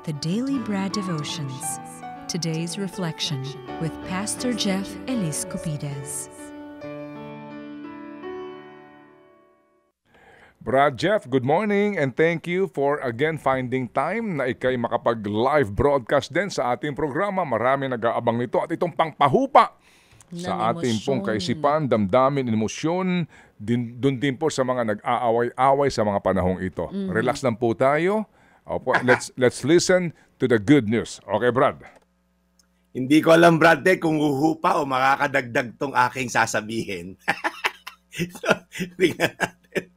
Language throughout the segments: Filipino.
the Daily Bread Devotions. Today's reflection with Pastor Jeff Elis Cupides. Brad Jeff, good morning and thank you for again finding time na ikay makapag-live broadcast din sa ating programa. Marami nag-aabang nito at itong pangpahupa sa ating pong kaisipan, damdamin, emosyon, dun din po sa mga nag-aaway-away sa mga panahong ito. Relax lang po tayo. Opo, let's listen to the good news. Okay, Brad? Hindi ko alam, Brad, kung uhupa o makakadagdag tong aking sasabihin. So, tingnan natin.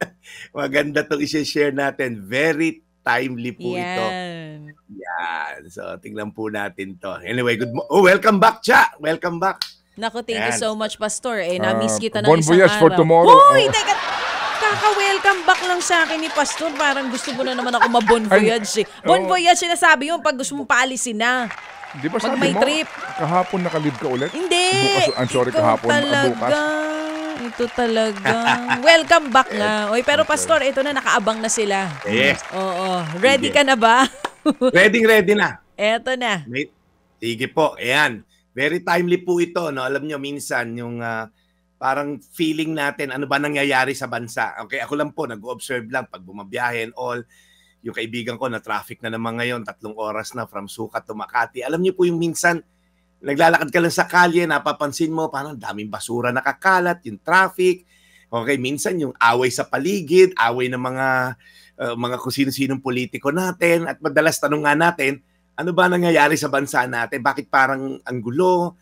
Maganda itong isi-share natin. Very timely po ito. Yan. So, tingnan po natin to. Anyway, welcome back, Cha. Welcome back. Naku, thank you so much, Pastor. Na-miss kita ng bon isang voyage araw. For tomorrow. Uy, teka, kaka-welcome back lang sa akin ni Pastor. Parang gusto mo na naman ako ma-bon voyage. Bon voyage, sinasabi yun pag gusto mo paalisin na. Di ba pag sabi may mo, trip. Kahapon nakalib ka ulit? Hindi. Bukas, I'm sorry, kahapon. Talaga. Ito talaga. Welcome back nga. Oy, pero Pastor, ito na, nakaabang na sila. Yes. Oo. Ready ka na ba? Ready na. Eto na. Sige po. Ayan. Very timely po ito, no? Alam nyo, minsan, yung parang feeling natin, ano ba nangyayari sa bansa? Okay, ako lang po, nag-observe lang pag bumabiyahe and all. Yung kaibigan ko na traffic na naman ngayon, 3 oras na from Sucat to Makati. Alam niyo po yung minsan, naglalakad ka lang sa kalye, napapansin mo, parang daming basura nakakalat, yung traffic. Okay, minsan yung away sa paligid, away ng mga kung sino-sinong politiko natin. At madalas tanong nga natin, ano ba nangyayari sa bansa natin? Bakit parang ang gulo?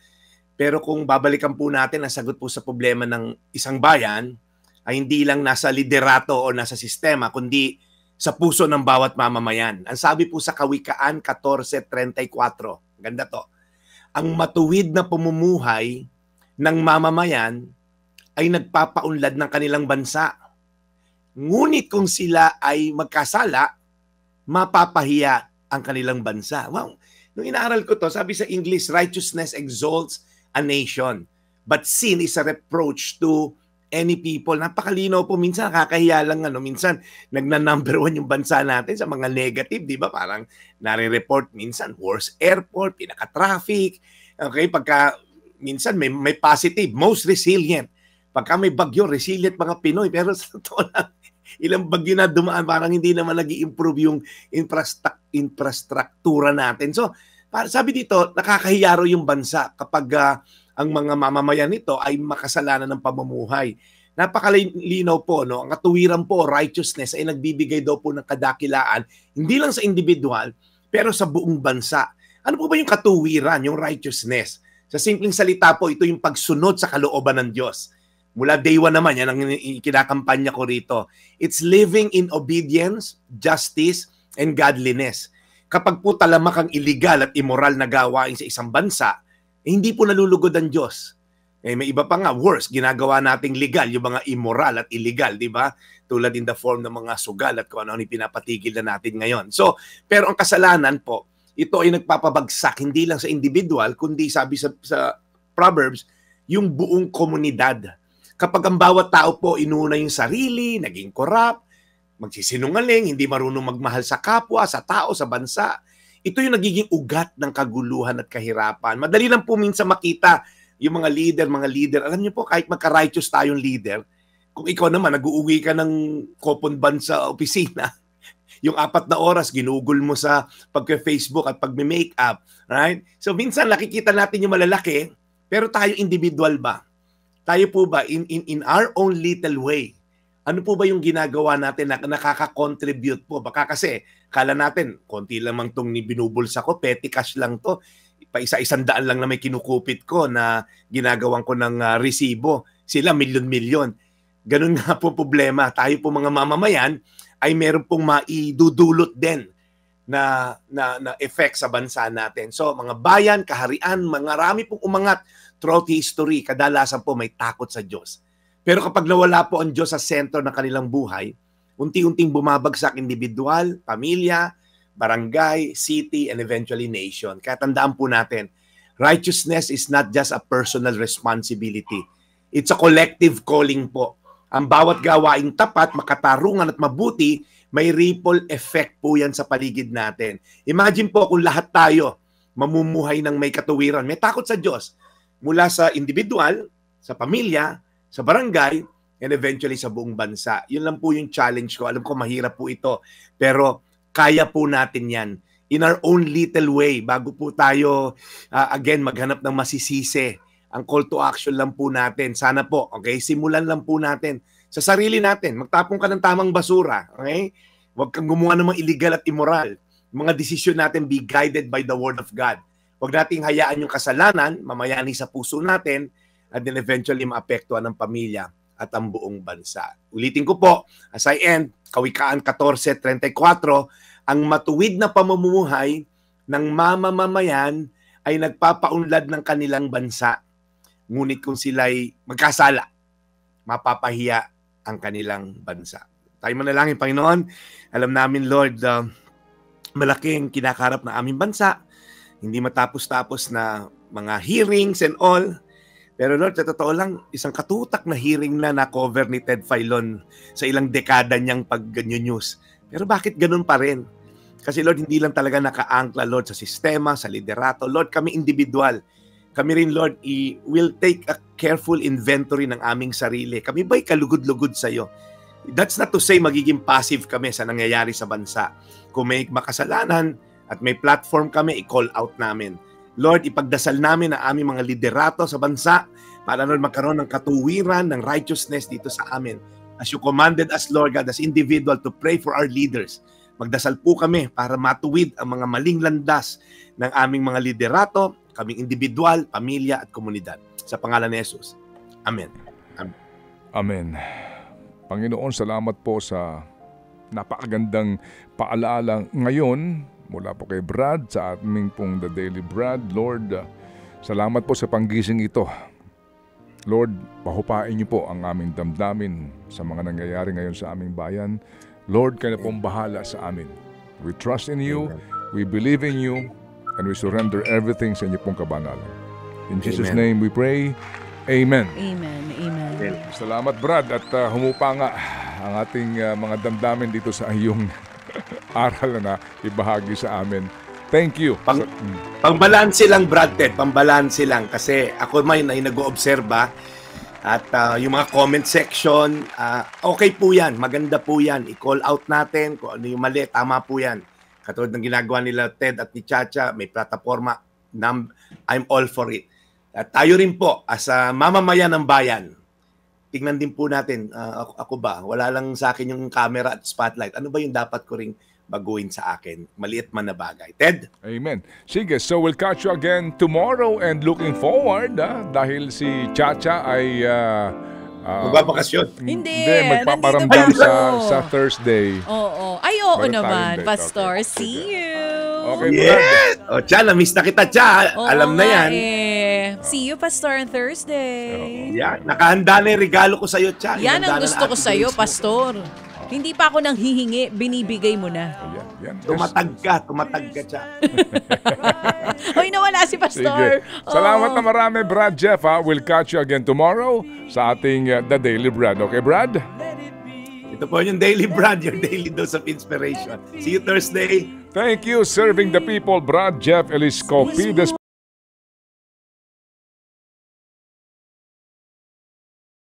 Pero kung babalikan po natin, ang sagot po sa problema ng isang bayan ay hindi lang nasa liderato o nasa sistema, kundi sa puso ng bawat mamamayan. Ang sabi po sa Kawikaan 14:34, ganda to, ang matuwid na pamumuhay ng mamamayan ay nagpapaunlad ng kanilang bansa. Ngunit kung sila ay magkasala, mapapahiya ang kanilang bansa. Wow. Nung inaaral ko to, sabi sa English, righteousness exalts a nation, but sin is a reproach to any people. Napakalinaw po. Minsan nakakahiya lang, minsan nagna-number 1 yung bansa natin sa mga negative, di ba? Parang nare-report minsan worst airport, pinaka-traffic. Okay, pagka minsan may positive, most resilient. Pagka may bagyo, resilient mga Pinoy. Pero sa totoo lang, ilang bagyo na dumaan, parang hindi naman nag-i-improve yung infrastruktura natin. So, sabi dito, nakakahiya raw yung bansa kapag ang mga mamamayan nito ay makasalanan ng pamumuhay. Napakalinaw po, no? Ang katuwiran po, righteousness, ay nagbibigay daw po ng kadakilaan, hindi lang sa individual, pero sa buong bansa. Ano po ba yung katuwiran, yung righteousness? Sa simpleng salita po, ito yung pagsunod sa kalooban ng Diyos. Mula day 1 naman, yan ang kinakampanya ko rito. It's living in obedience, justice, and godliness. Kapag po talamak ang illegal at immoral na gawain sa isang bansa, hindi po nalulugod ang Diyos. May iba pa nga, worse, ginagawa nating legal, yung mga immoral at illegal, di ba? Tulad in the form ng mga sugal at kung ano yung pinapatigil na natin ngayon. So, pero ang kasalanan po, ito ay nagpapabagsak, hindi lang sa individual, kundi sabi sa Proverbs, yung buong komunidad. Kapag ang bawat tao po inuna yung sarili, naging corrupt, magsisinungaling, hindi marunong magmahal sa kapwa, sa tao, sa bansa, ito yung nagiging ugat ng kaguluhan at kahirapan. Madali lang po minsan makita yung mga leader. Alam niyo po, kahit magka-righteous tayong leader, kung ikaw naman, nag-uuwi ka ng coupon band sa opisina, yung 4 na oras, ginugol mo sa pagka-Facebook at pag-makeup, right? So minsan nakikita natin yung malalaki, pero tayo individual ba? Tayo po ba, in our own little way, ano po ba yung ginagawa natin na nakaka-contribute po? Baka kasi, kala natin, konti lamang itong binubulsa ko, petty cash lang to. Pa-100 lang na may kinukupit ko na ginagawan ko ng resibo. Sila milyon-milyon. Ganun nga po problema. Tayo po mga mamamayan ay meron pong maidudulot din na effect sa bansa natin. So, mga bayan, kaharian, marami pong umangat throughout history, kadalasan po may takot sa Diyos. Pero kapag nawala po ang Diyos sa sentro ng kanilang buhay, unti-unting bumabagsak individual, pamilya, barangay, city, and eventually nation. Kaya tandaan po natin, righteousness is not just a personal responsibility. It's a collective calling po. Ang bawat gawaing tapat, makatarungan at mabuti, may ripple effect po yan sa paligid natin. Imagine po kung lahat tayo mamumuhay ng may katuwiran, may takot sa Diyos, mula sa individual, sa pamilya, sa barangay, and eventually sa buong bansa. Yun lang po yung challenge ko. Alam ko mahirap po ito, pero kaya po natin yan. In our own little way, bago po tayo, again, maghanap ng masisisi. Ang call to action lang po natin. Sana po, okay? Simulan lang po natin sa sarili natin. Magtapon ka ng tamang basura, okay? Huwag kang gumawa ng mga illegal at immoral. Mga desisyon natin be guided by the Word of God. Huwag nating hayaan yung kasalanan, mamayani sa puso natin, and then eventually maapektuhan ng pamilya at ang buong bansa. Ulitin ko po, as I end, Kawikaan 14:34, ang matuwid na pamumuhay ng mamamayan ay nagpapaunlad ng kanilang bansa. Ngunit kung sila'y magkasala, mapapahiya ang kanilang bansa. Tayo manalangin, Panginoon. Alam namin, Lord, malaking kinakaharap na aming bansa. Hindi matapos-tapos na mga hearings and all. Pero Lord, sa totoo lang, isang katutak na hearing na na-cover ni Ted Filon sa ilang dekada niyang pag-news. Pero bakit ganun pa rin? Kasi Lord, hindi lang talaga naka-angkla, Lord, sa sistema, sa liderato. Lord, kami individual. Kami rin, Lord, will take a careful inventory ng aming sarili. Kami ba'y kalugod-lugod sa'yo? That's not to say magiging passive kami sa nangyayari sa bansa. Kung may makasalanan at may platform kami, i-call out namin. Lord, ipagdasal namin ang aming mga liderato sa bansa para Lord magkaroon ng katuwiran, ng righteousness dito sa amin. As you commanded us, Lord God, as individual to pray for our leaders. Magdasal po kami para matuwid ang mga maling landas ng aming mga liderato, kaming individual, pamilya at komunidad. Sa pangalan ni Jesus. Amen. Amen. Amen. Panginoon, salamat po sa napakagandang paalala ngayon mula po kay Brad sa aming pong The Daily Brad. Lord, salamat po sa panggising ito. Lord, pahupain niyo po ang aming damdamin sa mga nangyayari ngayon sa aming bayan. Lord, kayo na pong bahala sa amin. We trust in you, we believe in you, and we surrender everything sa inyo pong kabanalan. In Jesus' name we pray. Amen. Amen. Amen. Salamat Brad at humupa nga ang ating mga damdamin dito sa iyong aral na ibahagi sa amin. Thank you. Pangbalanse lang, Brad Ted. Pangbalanse lang. Kasi ako may nag-oobserba at yung mga comment section, okay po yan. Maganda po yan. I-call out natin kung ano yung mali. Tama po yan. Katulad ng ginagawa nila Ted at ni Chacha, may plataforma. I'm all for it. At tayo rin po, as mamamayan ng bayan, tingnan din po natin, ako ba, wala lang sa akin yung camera at spotlight. Ano ba yung dapat ko ring baguhin sa akin? Maliit man na bagay. Ted? Amen. Sige, so we'll catch you again tomorrow and looking forward dahil si Chacha ay magbabakasyon. Hindi, magpaparamdam nandito pa ako. sa Thursday. Oo. Ay, oo Meron naman, tayong date. Pastor. Okay. See you. Okay, Brad. Yes! O, Cha, na-miss na kita, Cha. Oo Alam na nga yan. See you, Pastor, on Thursday. Yan. Nakahanda na yung regalo ko sa'yo, Cha. Yan ang Inanda na gusto ko Ate sa'yo, Grace mo. Pastor. Hindi pa ako nang hihingi, binibigay mo na. Yan. Tumatag ka, Cha. Hoy, nawala si Pastor. Sige. Salamat na marami, Brad Jeff. We'll catch you again tomorrow sa ating The Daily Brad. Okay, Brad? Ito po yung Daily Brad, your daily dose of inspiration. See you Thursday. Thank you, serving the people, Brad Jeff Eliscopides.